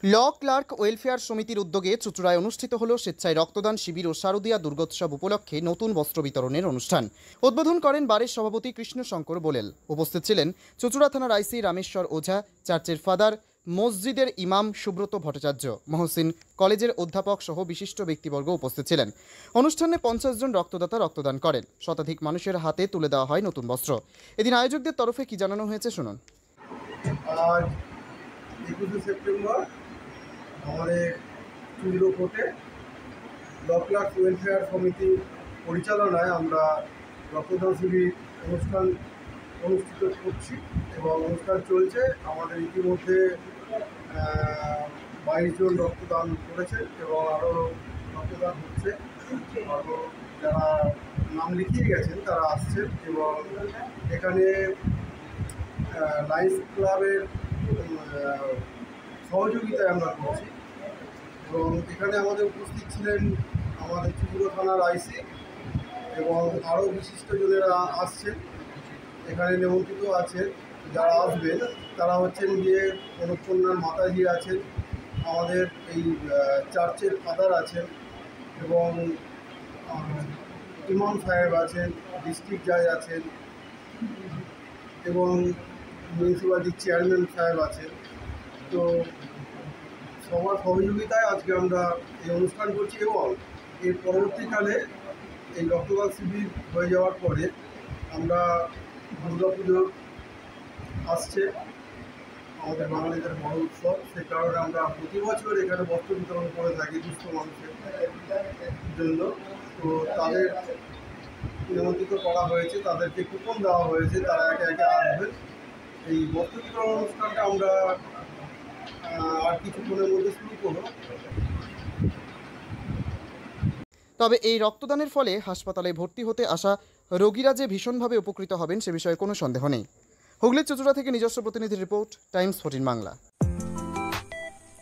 ল clerk welfare সমিতির উদ্যোগে চুঁচুড়ায় অনুষ্ঠিত হল স্বেচ্ছায় রক্তদান শিবির ও শারদীয়া দুর্গোৎসব উপলক্ষে নতুন বস্ত্র বিতরণের অনুষ্ঠান। উদ্বোধন করেন বারের সভাপতি কৃষ্ণশঙ্কর বোলেল। উপস্থিত ছিলেন চুঁচুড়া থানার আইসি রামেশ্বর ওঝা, চার্চের ফাদার, মসজিদের ইমাম সুব্রত ভট্টাচার্য, মহসিন কলেজের অধ্যাপক সহ বিশিষ্ট ব্যক্তিবর্গ উপস্থিত ছিলেন। অনুষ্ঠানে 50 জন রক্তদাতা রক্তদান করেন। শতাধিক মানুষের হাতে তুলে দেওয়া হয় নতুন বস্ত্র। এদিন আয়োজকদের তরফে কি জানানো হয়েছে শুনুন। আজ 21 সেপ্টেম্বর আমাদের চুঁচুড়া কোর্টে ল ক্লার্ক ওয়েলফেয়ার সমিতির পরিচালনায় আমরা রক্তদান শিবির অনুষ্ঠিত করছি এবং অনুষ্ঠান চলছে। আমাদের ইতিমধ্যে 22 জন রক্তদান করেছেন এবং আরও রক্তদান হচ্ছে। আরও যারা নাম লিখিয়ে গেছেন তারা আসছেন এবং এখানে লায়ন্স ক্লাবের সহযোগিতায় আমরা করছি। এবং এখানে আমাদের উপস্থিত ছিলেন আমাদের চুঁচুড়া থানার আইসি এবং আরও বিশিষ্টজনেরা আসছেন। এখানে নিমন্ত্রিত আছেন যারা আসবেন তারা হচ্ছেন গিয়ে অনুকন্যার মাতাজি আছেন, আমাদের এই চার্চের ফাদার আছেন এবং ইমাম সাহেব আছেন, ডিস্ট্রিক্ট জাজ আছেন এবং মিউনিসিপ্যালিটির চেয়ারম্যান সাহেব আছেন। তো সবার সহযোগিতায় আজকে আমরা এই অনুষ্ঠান করছি এবং এর পরবর্তীকালে এই রক্তদান শিবির হয়ে যাওয়ার পরে আমরা দুর্গাপুজো আসছে, আমাদের বাঙালিদের বড় উৎসব। সেই কারণে আমরা প্রতি বছর এখানে বস্ত্র বিতরণ করে থাকি দুস্থ মানুষের জন্য। তো তাদের নিমন্ত্রিত করা হয়েছে, তাদেরকে কুপন দেওয়া হয়েছে, তারা একে একে আসবেন। এই বস্ত্র বিতরণ অনুষ্ঠানটা আমরা আর কিছুক্ষণের মধ্যে শুরু করব। তবে এই রক্তদানের ফলে হাসপাতালে ভর্তি হতে আসা রোগীরা যে ভীষণভাবে উপকৃত হবেন সে বিষয়ে কোনো সন্দেহ নেই। হুগলির চুঁচুড়া থেকে নিজস্ব প্রতিনিধির report, Times 14 Bangla.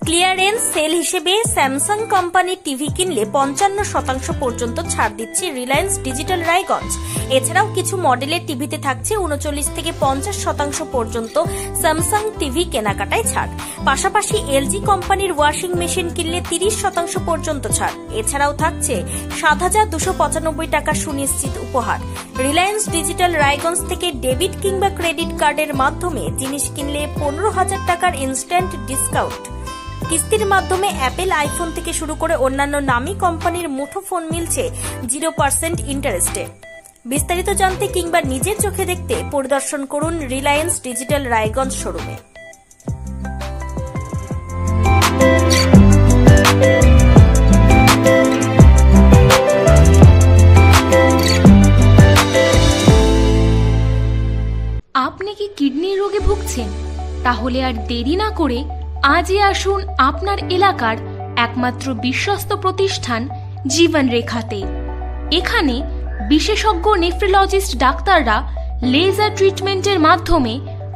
Clearance sale হিসেবে স্যামসাং কোম্পানির টিভি কিনলে 55% পর্যন্ত ছাড় দিচ্ছে রিলায়েন্স ডিজিটাল রায়গঞ্জ। এছাড়াও কিছু মডেলের টিভিতে থাকছে 39 থেকে 50% পর্যন্ত স্যামসাং টিভি কেনাকাটায় ছাড়। পাশাপাশি এলজি কোম্পানির ওয়াশিং মেশিন কিনলে 30% পর্যন্ত ছাড়। এছাড়াও থাকছে 7,295 টাকা সুনিশ্চিত উপহার। রিলায়েন্স ডিজিটাল রায়গঞ্জ থেকে ডেবিট কিংবা ক্রেডিট কার্ডের মাধ্যমে জিনিস কিনলে 15,000 টাকার ইনস্ট্যান্ট ডিসকাউন্ট। কিস্তির মাধ্যমে অ্যাপেল আইফোন থেকে শুরু করে অন্যান্য নামী কোম্পানির মুঠোফোন মিলছে 0% ইন্টারেস্টে। বিস্তারিত জানতে কিংবা নিজের চোখে দেখতে পরিদর্শন করুন রিলায়েন্স ডিজিটাল রায়গঞ্জ শোরুমে। আপনি কি কিডনির রোগে ভুগছেন? তাহলে আর দেরি না করে আজই আসুন আপনার এলাকার একমাত্র বিশ্বস্ত প্রতিষ্ঠান জীবন রেখাতে। এখানে বিশেষজ্ঞ নেফ্রোলজিস্ট ডাক্তাররা লেজার ট্রিটমেন্টের মাধ্যমে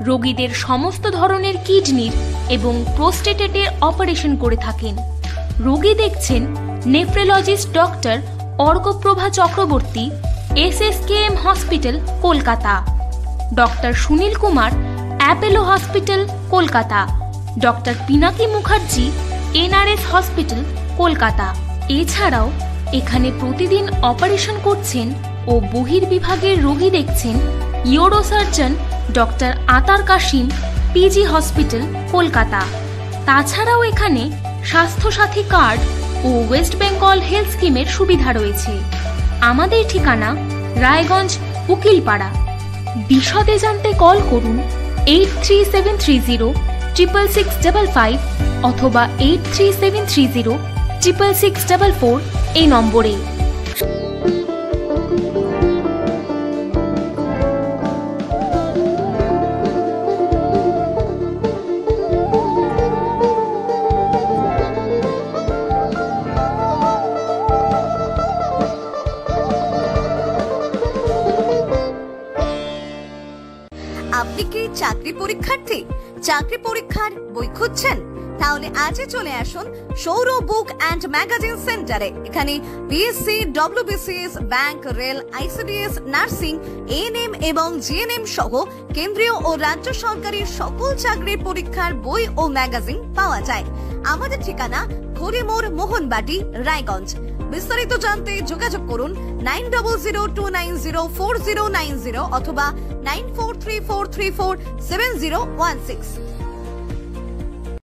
রোগীদের সমস্ত ধরনের কিডনির এবং প্রোস্টেটের অপারেশন করে থাকেন। রোগী দেখছেন nephrologist doctor Arkaprava Chakraborty, SSKM hospital, Kolkata. Doctor Sunil Kumar, Apollo hospital, Kolkata. Doctor Pinaki Mukherjee, NRS hospital, Kolkata. এছাড়াও এখানে প্রতিদিন অপারেশন করছেন ও বহির্বিভাগের রোগী দেখছেন ইউরোসার্জন ডক্টর আতার কাশিম, PG হসপিটাল, কলকাতা। তাছাড়াও এখানে স্বাস্থ্যসাথী কার্ড ও ওয়েস্ট বেঙ্গল হেলথ স্কিমের সুবিধা রয়েছে। আমাদের ঠিকানা রায়গঞ্জ, উকিলপাড়া। বিশদে জানতে কল করুন 8373066655 অথবা 8373066644 এই নম্বরে। আপনি কি চাকরি পরীক্ষার্থী? চাকরি পরীক্ষার বই খুঁজছেন? তাহলে আজই চলে আসুন সৌর বুক অ্যান্ড ম্যাগাজিন সেন্টারে। এখানে BSc, WBCS, bank, rail, ICDS, nursing, ANM এবং জিএনএম সহ কেন্দ্রীয় ও রাজ্য সরকারি সকল চাকরির পরীক্ষার বই ও ম্যাগাজিন পাওয়া যায়। আমাদের ঠিকানা খড়িমোড়, মোহনবাটি, রায়গঞ্জ। বিস্তারিত জানতে যোগাযোগ করুন 9002904090 অথবা 9434347016।